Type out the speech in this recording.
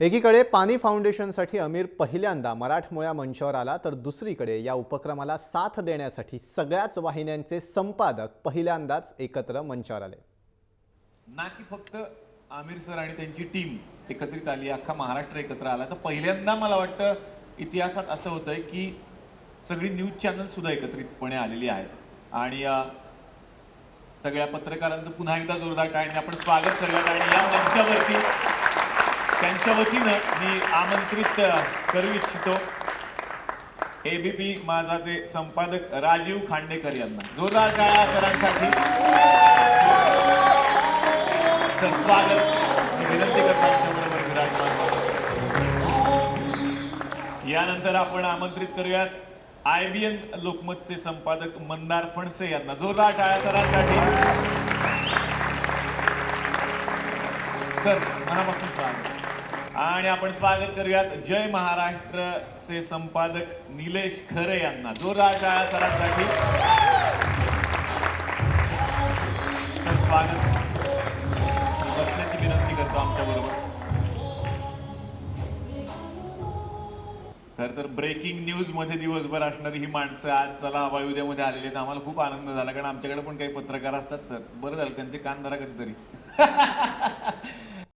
एकीकडे पाणी फाउंडेशनसाठी आमिर पहिल्यांदा मराठमोळ्या मंचावर आला, तर दुसरीकडे या उपक्रमाला साथ देण्यासाठी सगळ्याच वाहिन्यांचे संपादक पहिल्यांदाच एकत्र मंचावर आले. ना की फक्त आमिर सर आणि त्यांची टीम एकत्रित आली, अख्खा महाराष्ट्र एकत्र आला. तर पहिल्यांदा मला वाटतं इतिहासात असं होतंय की सगळी न्यूज चॅनल सुद्धा एकत्रितपणे आलेली आहेत आणि सगळ्या पत्रकारांचं पुन्हा एकदा जोरदार टाळ्यांनी आपण स्वागत करूयात. आणि या मंचावरती त्यांच्या वतीनं मी आमंत्रित करू इच्छितो एबीपी माझाचे संपादक राजीव खांडेकर यांना. जोरदार टाळ्या सरांसाठी. सर स्वागत. विनंती करतो आमच्याबरोबर विराजमान. यानंतर आपण आमंत्रित करूयात IBN लोकमतचे संपादक मंदार फणसे यांना. जोरदार टाळ्या सरांसाठी. सर मनापासून स्वागत. आणि आपण स्वागत करूयात जय महाराष्ट्रचे संपादक निलेश खरे यांना. जोरदार टाळ्या सरांसाठी. सर स्वागत. बसण्याची विनंती करतो आमच्या बरोबर. खर तर ब्रेकिंग न्यूज मध्ये दिवसभर असणारी ही माणसं आज चला हवा उद्यामध्ये आलेली आहेत. आम्हाला खूप आनंद झाला, कारण आमच्याकडे पण काही पत्रकार असतात. सर बरं झालं त्यांचे कान धरा कधीतरी.